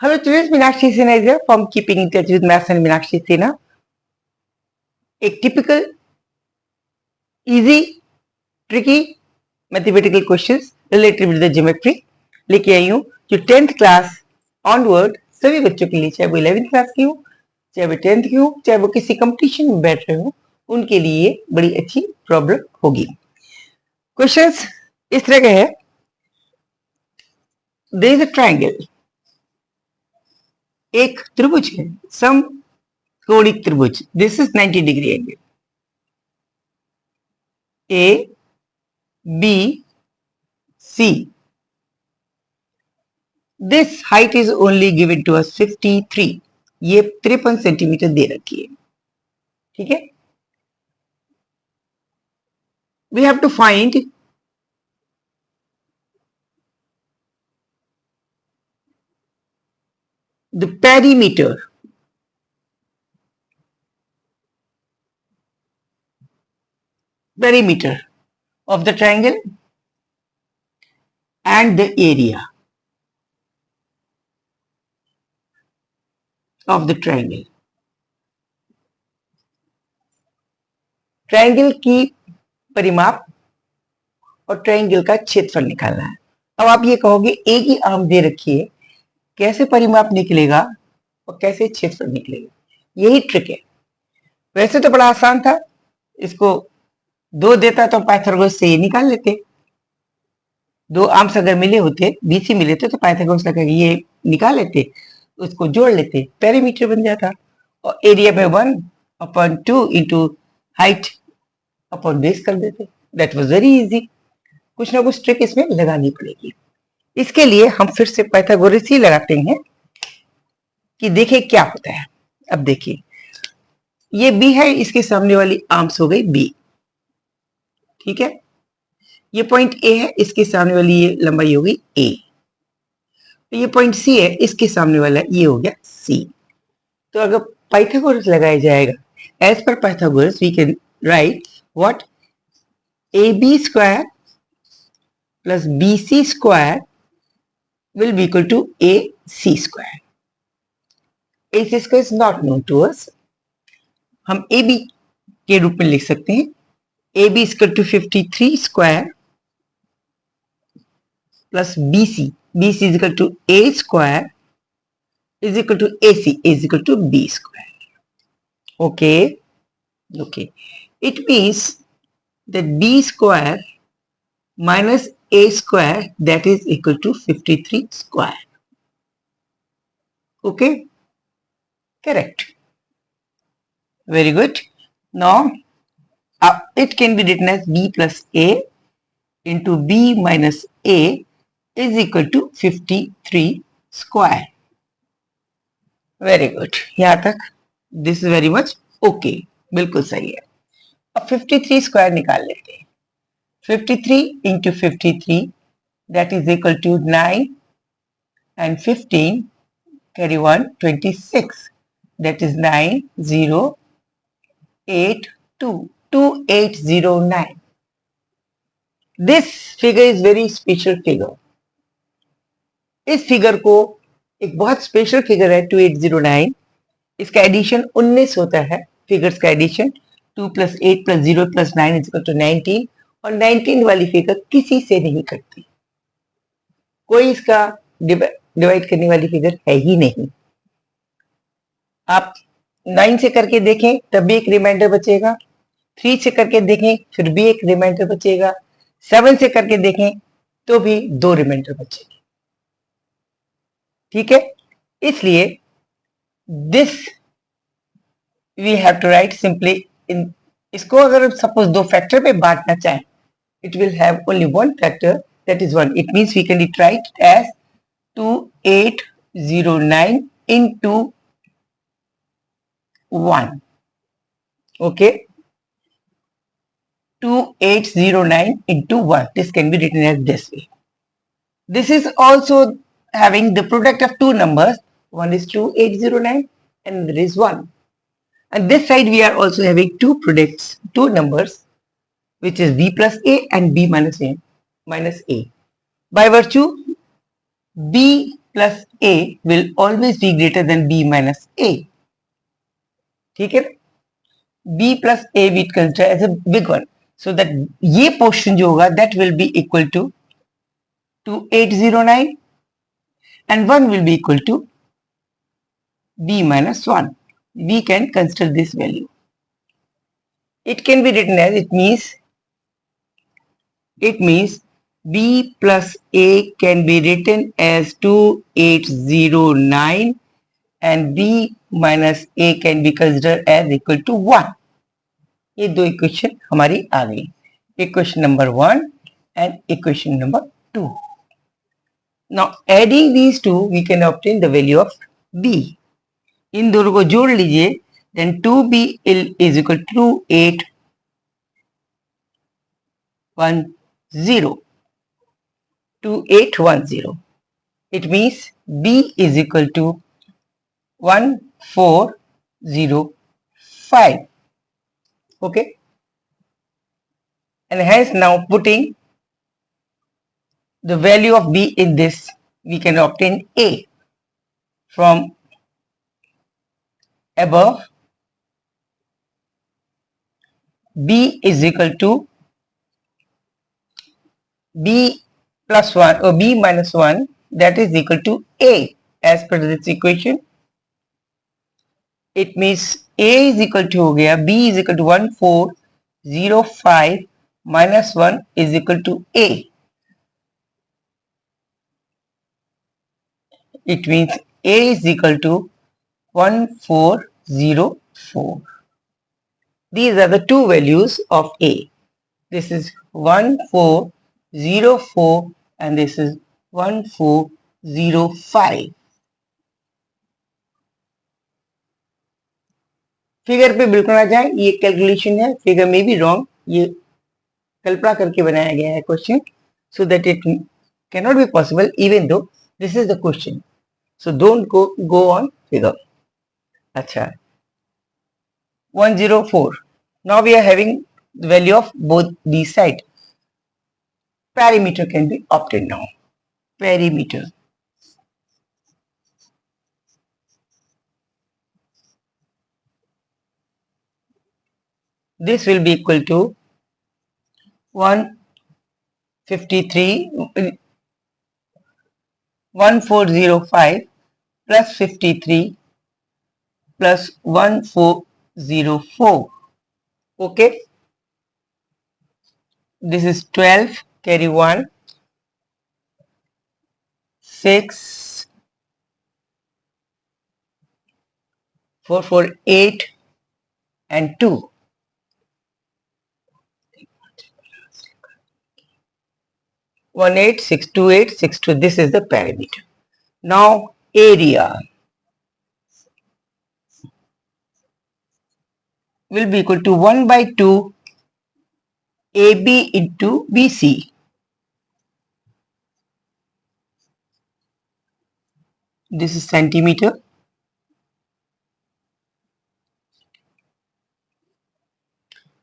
Hello students, Meenakshi Sinha is here from Keeping in Touch with Maths and Meenakshi Sinha. एक typical, easy, tricky mathematical questions related with the geometry लेके आई हूँ जो 10th class onward सभी बच्चों के लिए, चाहे वो 11th क्लास की हो, चाहे वो 10th की हो, चाहे वो किसी कंपटीशन में बैठ रहे हो, उनके लिए बड़ी अच्छी प्रॉब्लम होगी। क्वेश्चंस इस तरह के है। देयर इज अ ट्रायंगल, एक त्रिभुज है, सम कोणिक त्रिभुज, this is 90 degree angle, A B C, this height is only given to us 53, ये 53 सेंटीमीटर दे रखी है, ठीक है। We have to find the perimeter of the triangle and the area of the triangle. Triangle की परिमाप और triangle का क्षेत्रफल निकालना है। अब आप ये कहोगे एक ही आर्म दे रखी है, कैसे परिमाप निकलेगा और कैसे क्षेत्रफल निकलेगा, यही ट्रिक है। वैसे तो बड़ा आसान था, इसको दो देता तो पाइथागोरस से ये निकाल लेते। दो आर्म्स अगर मिले होते, बीसी मिले थे, तो पाइथागोरस लगा ये निकाल लेते, उसको जोड़ लेते, पेरीमीटर बन जाता। और एरिया में 1/2 इंटू हाइट अपॉन बेस कर देते। That was very easy. कुछ ना कुछ ट्रिक इसमें लगानी पड़ेगी। इसके लिए हम फिर से पाइथागोरस ही लगाते हैं कि देखें क्या होता है। अब देखिए, ये बी है, इसके सामने वाली आर्म्स हो गई बी, ठीक है। ये पॉइंट ए है, इसके सामने वाली ये लंबाई हो गई ए। तो ये पॉइंट सी है, इसके सामने वाला ये हो गया सी। तो अगर पाइथागोरस लगाया जाएगा, as per Pythagoras we can write what, A B square plus B C square will be equal to AC square. AC square is not known to us. हम AB के रूप में लिख सकते हैं, AB is equal to 53 square plus BC. BC is equal to A square is equal to AC is equal to B square. Okay. Okay. It means that B square minus A square, that is equal to 53 square. Okay. Correct. Very good. Now, it can be written as B plus A into B minus A is equal to 53 square. Very good. यहाँ तक this is very much okay. बिल्कुल सही है। अब 53 square निकाल लेते हैं। 53 into 53 that is equal to 9 and 15 carry 1 26, that is 9082 2809. This figure is very special figure. इस फिगर को एक बहुत स्पेशल फिगर है 2809। इसका एडिशन 19 होता है, फिगर्स का एडिशन 2 + 8 + 0 + 9 इज इक्वल टू 19, और 19 वाली फिगर किसी से नहीं करती, कोई इसका डिवाइड करने वाली फिगर है ही नहीं। आप 9 से करके देखें तब भी एक रिमाइंडर बचेगा, 3 से करके देखें फिर भी एक रिमाइंडर बचेगा, 7 से करके देखें तो भी 2 रिमाइंडर बचेगी, ठीक है। इसलिए this we have to write simply in, इसको अगर सपोज दो फैक्टर पे बांटना चाहें, it will have only one factor, that is 1. It means we can write as 2809 into 1. Okay, 2809 into 1. This can be written as this way. This is also having the product of two numbers. One is 2809 and there is 1. And this side we are also having two products, two numbers, which is b plus a and b minus a. By virtue, b plus A will always be greater than B minus A. ठीक है, B plus A we consider as a big one, so that ये portion जो होगा that will be equal to 2809 and 1 will be equal to B minus 1. We can consider this value. It can be written as, it means B plus A can be written as 2809 and B minus A can be considered as equal to 1. ये दो equation हमारी आ गई, equation number 1 and equation number 2. Now adding these two we can obtain the value of B. इन दोनों को जोड़ लीजिए, then 2B is equal to 2810. It means B is equal to 1405. Okay, and hence now putting the value of B in this, we can obtain A from above. B is equal to B plus 1 or B minus 1, that is equal to A as per this equation. It means A is equal to हो गया, B is equal to 1405 minus 1 is equal to A. It means A is equal to 1404. These are the two values of A. This is 1404 and this is 1405. Figure पे बिल्कुल आ जाए, ये calculation है, figure में भी wrong, ये कल्पना करके बनाया गया है question, so that it cannot be possible even though this is the question. So don't go on figure. अच्छा, 104. Now we are having the value of both these sides. Perimeter can be obtained now. Perimeter. This will be equal to 1405 plus 53 plus 1404. Okay, this is 12, carry 1, 6, 4, 4, 8 and 2. 1862862. This is the perimeter. Now area will be equal to 1 by 2 AB into BC. This is centimeter.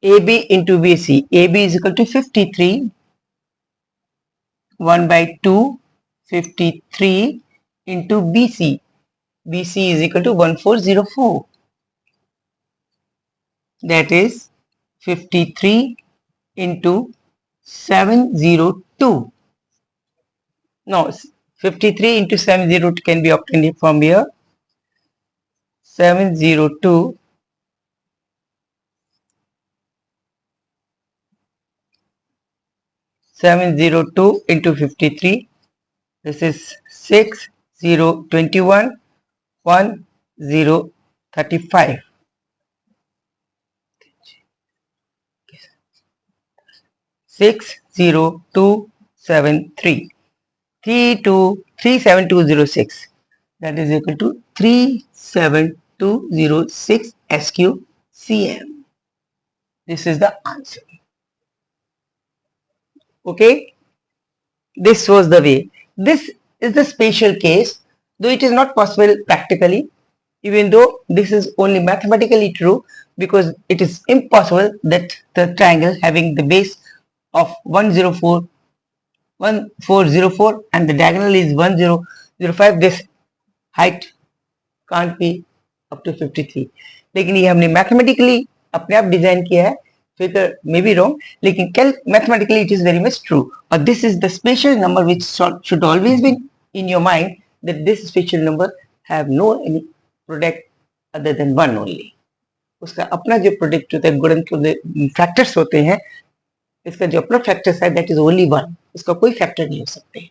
AB into BC. AB is equal to 53. 1 by 2, 53 into BC. BC is equal to 1404. That is 53 into 702. No, 53 into 702 can be obtained from here. 702 into 53. This is 6021 1035. 60273 37206. That is equal to 37206 SQCM. This is the answer. Okay, this was the way. This is the special case, though it is not possible practically, even though this is only mathematically true, because it is impossible that the triangle having the base of 1404 and the diagonal is 05, this height can't be up to 53, लेकिन ये हमने mathematically अपने आप design किया है. Figure may be wrong, लेकिन mathematically it is very much true. और this is the special number which should always be in your mind, that this special number have no any product other than one only. उसका अपना जो product होता है, गुणन के factors होते हैं, इसका जो अपना फैक्टर्स है दैट इज ओनली वन. इसका कोई फैक्टर नहीं हो सकते.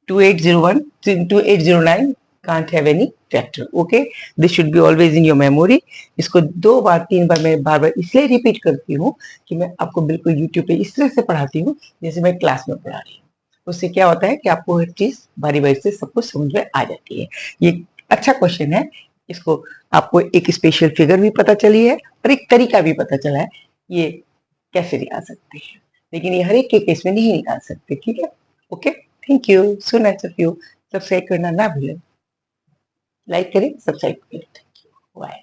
2801 2809 can't have any factor. Okay, this should be always in your memory. इसको 2 बार 3 बार मैं बार बार इसलिए रिपीट करती हूँ कि मैं आपको बिल्कुल YouTube पे इस तरह से पढ़ाती हूँ जैसे मैं क्लास में पढ़ा रही हूँ. उससे क्या होता है कि आपको हर चीज बारी बारी से सब कुछ समझ में आ जाती है. ये अच्छा क्वेश्चन है. इसको आपको एक स्पेशल फिगर भी पता चली है और एक तरीका भी पता चला है ये कैसे निकाल सकते हैं, लेकिन ये हर एक के केस में नहीं निकाल सकते. ठीक है. Okay, thank you. So nice of you. Subscribe करना ना भूलें. लाइक करें, सब्सक्राइब करें. Thank you. बाय.